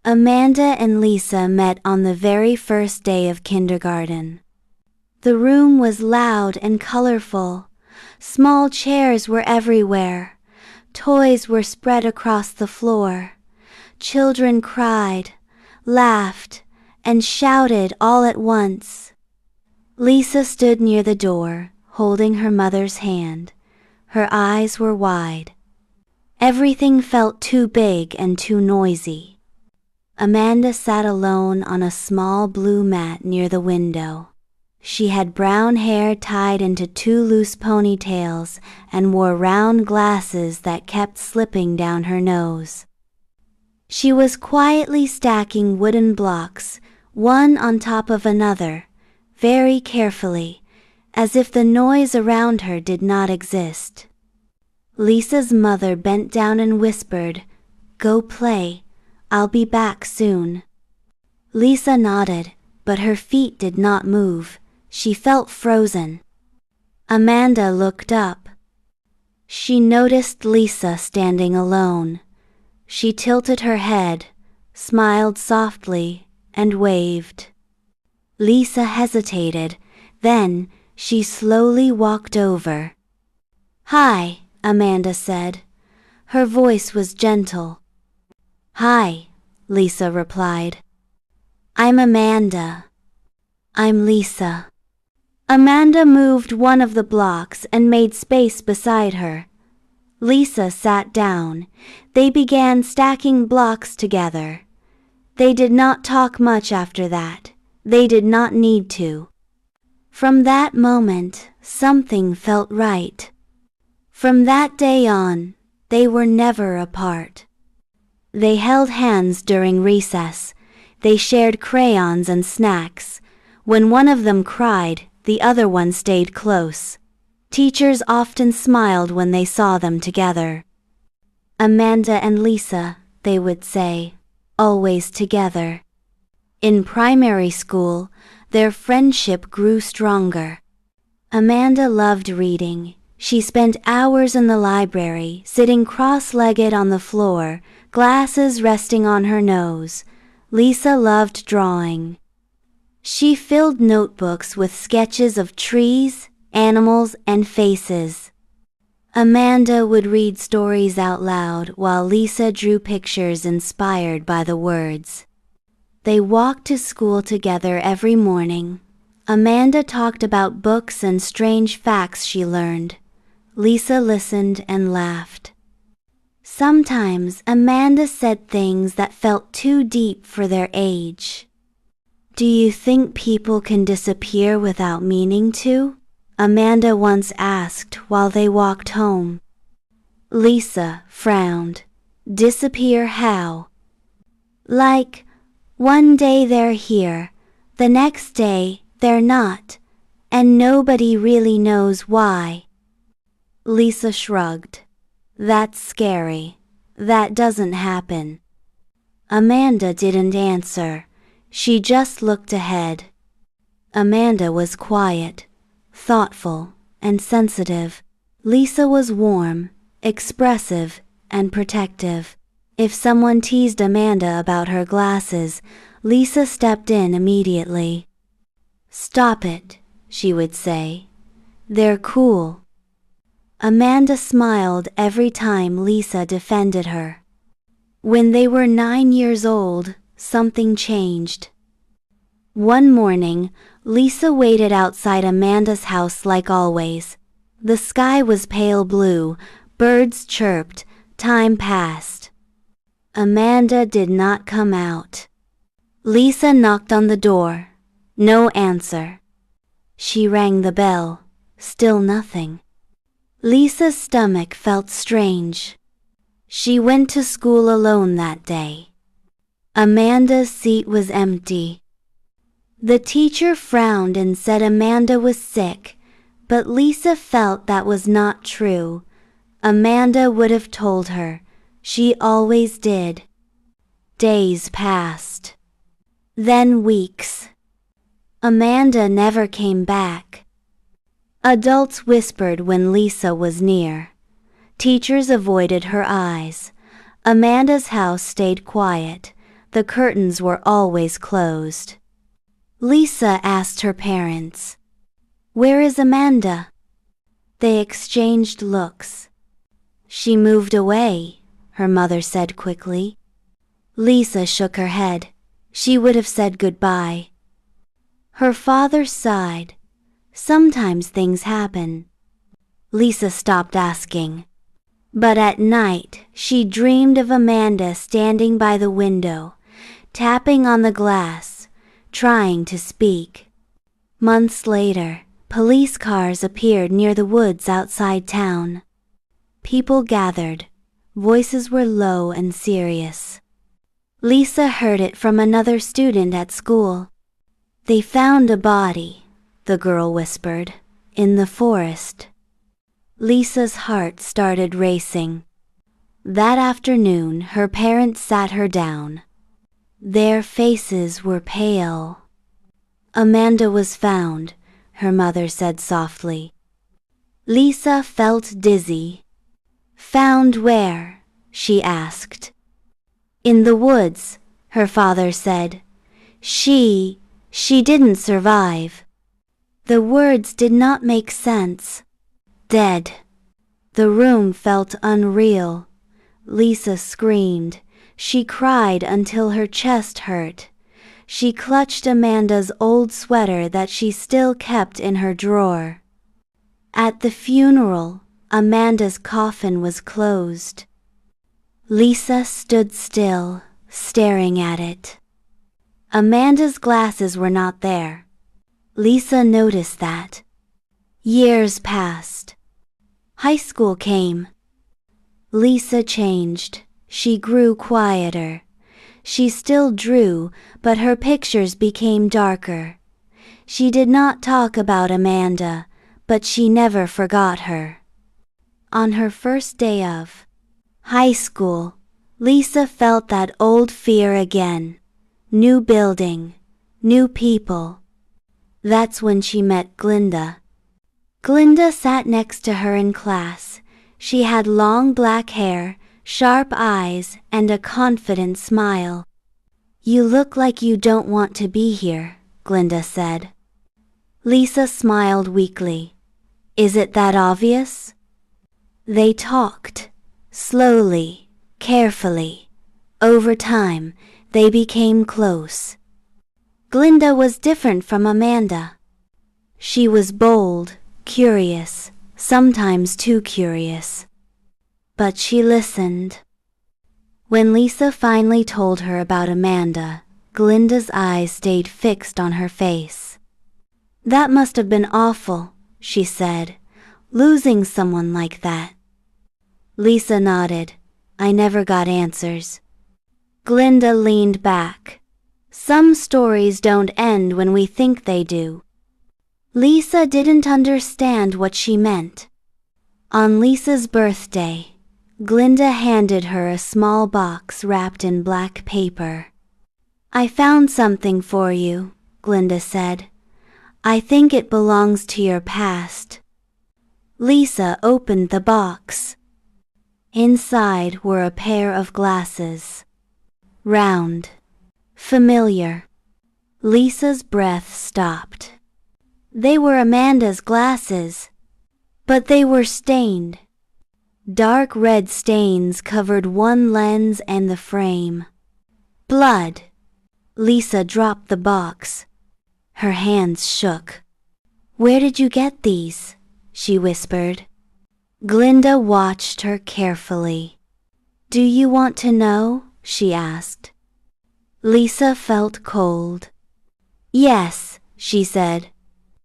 Amanda and Lisa met on the very first day of kindergarten. The room was loud and colorful. Small chairs were everywhere. Toys were spread across the floor. Children cried, laughed, and shouted all at once. Lisa stood near the door, holding her mother's hand. Her eyes were wide. Everything felt too big and too noisy. Amanda sat alone on a small blue mat near the window. She had brown hair tied into two loose ponytails and wore round glasses that kept slipping down her nose. She was quietly stacking wooden blocks, one on top of another, very carefully, as if the noise around her did not exist. Lisa's mother bent down and whispered, "Go play, I'll be back soon." Lisa nodded, but her feet did not move. She felt frozen. Amanda looked up. She noticed Lisa standing alone. She tilted her head, smiled softly, and waved. Lisa hesitated, then she slowly walked over. "Hi," Amanda said. Her voice was gentle. "Hi," Lisa replied. "I'm Amanda." "I'm Lisa." Amanda moved one of the blocks and made space beside her. Lisa sat down. They began stacking blocks together. They did not talk much after that. They did not need to. From that moment, something felt right. From that day on, they were never apart. They held hands during recess. They shared crayons and snacks. When one of them cried, the other one stayed close. Teachers often smiled when they saw them together. "Amanda and Lisa," they would say, "always together." In primary school, their friendship grew stronger. Amanda loved reading. She spent hours in the library, sitting cross-legged on the floor, glasses resting on her nose. Lisa loved drawing. She filled notebooks with sketches of trees, animals, and faces. Amanda would read stories out loud while Lisa drew pictures inspired by the words. They walked to school together every morning. Amanda talked about books and strange facts she learned. Lisa listened and laughed. Sometimes Amanda said things that felt too deep for their age. "Do you think people can disappear without meaning to?" Amanda once asked while they walked home. Lisa frowned. "Disappear how?" "Like, one day they're here, the next day they're not, and nobody really knows why." Lisa shrugged. "That's scary. That doesn't happen." Amanda didn't answer. She just looked ahead. Amanda was quiet, thoughtful, and sensitive. Lisa was warm, expressive, and protective. If someone teased Amanda about her glasses, Lisa stepped in immediately. "Stop it," she would say. "They're cool." Amanda smiled every time Lisa defended her. When they were 9 years old, something changed. One morning, Lisa waited outside Amanda's house like always. The sky was pale blue, birds chirped, time passed. Amanda did not come out. Lisa knocked on the door. No answer. She rang the bell. Still nothing. Lisa's stomach felt strange. She went to school alone that day. Amanda's seat was empty. The teacher frowned and said Amanda was sick, but Lisa felt that was not true. Amanda would have told her. She always did. Days passed. Then weeks. Amanda never came back. Adults whispered when Lisa was near. Teachers avoided her eyes. Amanda's house stayed quiet, The curtains were always closed. Lisa asked her parents, "Where is Amanda?" They exchanged looks. "She moved away," her mother said quickly. Lisa shook her head. She would have said goodbye. Her father sighed. "Sometimes things happen." Lisa stopped asking. But at night, she dreamed of Amanda standing by the window, tapping on the glass, trying to speak. Months later, police cars appeared near the woods outside town. People gathered. Voices were low and serious. Lisa heard it from another student at school. "They found a body," the girl whispered, "in the forest." Lisa's heart started racing. That afternoon, her parents sat her down. Their faces were pale. "Amanda was found," her mother said softly. Lisa felt dizzy. "Found where?" she asked. "In the woods," her father said. She didn't survive." The words did not make sense. Dead. The room felt unreal. Lisa screamed. She cried until her chest hurt. She clutched Amanda's old sweater that she still kept in her drawer. At the funeral, Amanda's coffin was closed. Lisa stood still, staring at it. Amanda's glasses were not there. Lisa noticed that. Years passed. High school came. Lisa changed. She grew quieter. She still drew, but her pictures became darker. She did not talk about Amanda, but she never forgot her. On her first day of high school, Lisa felt that old fear again. New building, new people. That's when she met Glinda. Glinda sat next to her in class. She had long black hair, sharp eyes, and a confident smile. "You look like you don't want to be here," Glinda said. Lisa smiled weakly. "Is it that obvious?" They talked, slowly, carefully. Over time, they became close. Glinda was different from Amanda. She was bold, curious, sometimes too curious. But she listened. When Lisa finally told her about Amanda, Glinda's eyes stayed fixed on her face. "That must have been awful," she said, "losing someone like that." Lisa nodded. "I never got answers." Glinda leaned back. "Some stories don't end when we think they do." Lisa didn't understand what she meant. On Lisa's birthday, Glinda handed her a small box wrapped in black paper. "I found something for you," Glinda said. "I think it belongs to your past." Lisa opened the box. Inside were a pair of glasses. Round. Familiar. Lisa's breath stopped. They were Amanda's glasses, but they were stained. Dark red stains covered one lens and the frame. Blood. Lisa dropped the box. Her hands shook. "Where did you get these?" she whispered. Glinda watched her carefully. "Do you want to know?" she asked. Lisa felt cold. "Yes," she said.